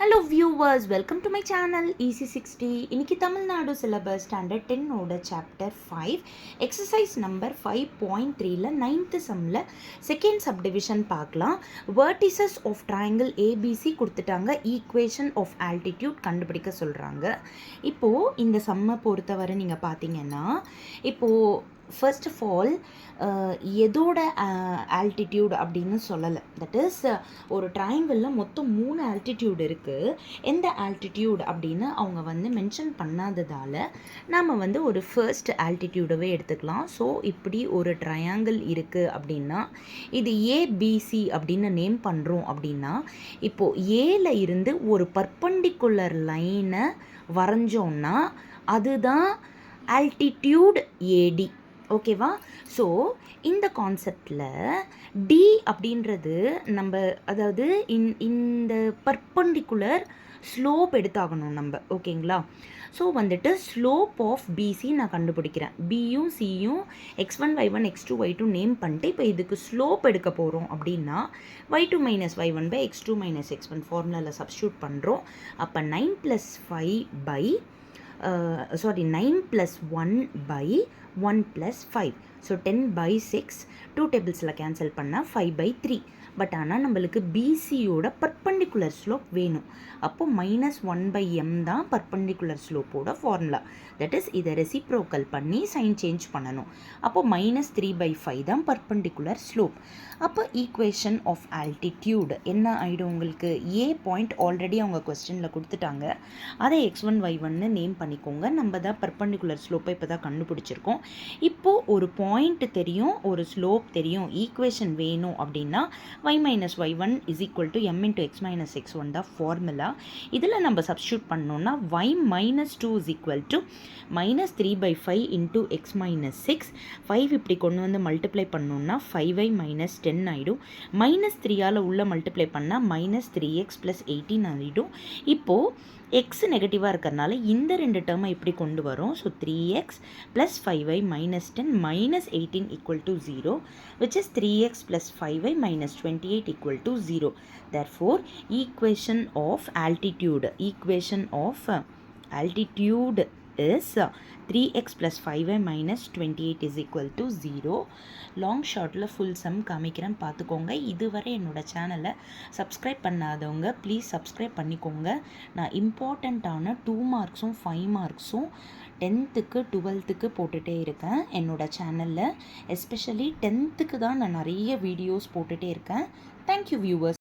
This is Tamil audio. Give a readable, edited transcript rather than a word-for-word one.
Hello viewers, welcome to my channel EC60. இன்னைக்கு தமிழ்நாடு சிலபஸ் ஸ்டாண்டர்ட் 10ஓட சாப்டர் 5 எக்ஸசைஸ் நம்பர் 5.3ல 9th சம்மில் செகண்ட் சப்டிவிஷன் பார்க்கலாம். வெர்டிசஸ் ஆஃப் ட்ரையாங்கிள் ஏபிசி கொடுத்துட்டாங்க. ஈக்குவேஷன் ஆஃப் ஆல்டிடியூட் கண்டுபிடிக்க சொல்கிறாங்க. இப்போது இந்த சம்மை பொறுத்தவரை நீங்கள் பார்த்தீங்கன்னா, இப்போது ஃபர்ஸ்ட் ஆஃப் ஆல் எதோட ஆல்டிடியூட் அப்படின்னு சொல்லலை. தட் இஸ் ஒரு ட்ரையாங்கிளில் மொத்தம் 3 ஆல்டிடியூட் இருக்குது. எந்த ஆல்டிடியூட் அப்படின்னு அவங்க மென்ஷன் பண்ணாததால் நாம் ஒரு ஃபர்ஸ்ட் ஆல்டிடியூடவே எடுத்துக்கலாம். ஸோ இப்படி ஒரு ட்ரையாங்கிள் இருக்குது அப்படின்னா இது ஏபிசி அப்படின்னு நேம் பண்ணுறோம். அப்படின்னா இப்போது ஏல இருந்து ஒரு பர்பண்டிகுலர் லைனை வரைஞ்சோன்னா அதுதான் ஆல்டிடியூட் ஏடி. ஓகேவா? ஸோ இந்த கான்செப்டில் டி அப்படின்றது நம்ம அதாவது இந்த பர்பண்டிகுலர் ஸ்லோப் எடுத்தாகணும் நம்ம. ஓகேங்களா? ஸோ ஸ்லோப் ஆஃப் பிசி நான் கண்டுபிடிக்கிறேன். பியும் சியும் x1 y1 x2 y2 name பண்ணிட்டு இப்போ இதுக்கு ஸ்லோப் எடுக்க போகிறோம். அப்படின்னா y2 minus y1 by x2 minus x1 ஃபார்முலாவில் சப்ஸ்டியூட் பண்ணுறோம். அப்போ 9 + 5 பை 9 + 1 by 1 + 5. ஸோ 10/6 2 டேபிள்ஸில் கேன்சல் பண்ணால் 5/3. பட் ஆனால் நம்மளுக்கு பிசியோட பர்பண்டிகுலர் ஸ்லோப் வேணும். அப்போது -1/m தான் பர்பண்டிகுலர் ஸ்லோப்போட ஃபார்முலா. தட் இஸ் இதை ரெசிப்ரோக்கல் பண்ணி சைன் சேஞ்ச் பண்ணணும். அப்போது -3/5 தான் பர்பண்டிகுலர் ஸ்லோப். அப்போ ஈக்குவேஷன் ஆஃப் ஆல்டிடியூட் என்ன ஆகிடும் உங்களுக்கு? ஏ பாயிண்ட் ஆல்ரெடி அவங்க கொஸ்டினில் கொடுத்துட்டாங்க. அதை x1 y1 நேம் பண்ணிக்கோங்க. நம்ம தான் பர்பண்டிகுலர் ஸ்லோப்பை இப்போ தான் கண்டுபிடிச்சிருக்கோம். இப்போது ஒரு பாயிண்ட் தெரியும், ஒரு ஸ்லோப் தெரியும், ஈக்குவேஷன் வேணும் அப்படின்னா y minus y1 is equal to m into x minus x1 தான் ஃபார்முலா. இதில் நம்ம சப்ஸ்டியூட் பண்ணோன்னா y minus 2 is equal to -3/5 into x minus 6. 5 இப்படி கொண்டு மல்டிப்ளை பண்ணோன்னா 5y மைனஸ் 10 ஆகிடும். -3ஆல் உள்ள மல்டிப்ளை பண்ணால் -3x + 18 ஆகிடும். இப்போது எக்ஸ் நெகட்டிவாக இருக்கிறதுனால இந்த ரெண்டு டேர்மை இப்படி கொண்டு வரும். So 3x + 5y minus 10 minus 18 equal to 0, which is 3x + 5y minus 28 equal to 0. Therefore, equation of altitude is 3x + 5y minus 28 is equal to 0. Long ஷார்ட்டில் ஃபுல் சம் காமிக்கிறேன், பார்த்துக்கோங்க. இதுவரை என்னோட சேனலை சப்ஸ்கிரைப் பண்ணாதவங்க ப்ளீஸ் சப்ஸ்கிரைப் பண்ணிக்கோங்க. நான் இம்பார்ட்டண்ட்டான 2 மார்க்ஸும் 5 மார்க்ஸும் 10th 12th போட்டுகிட்டே இருக்கேன் என்னோட சேனலில். எஸ்பெஷலி 10th தான் நான் நிறைய வீடியோஸ் போட்டுகிட்டே இருக்கேன். Thank you viewers.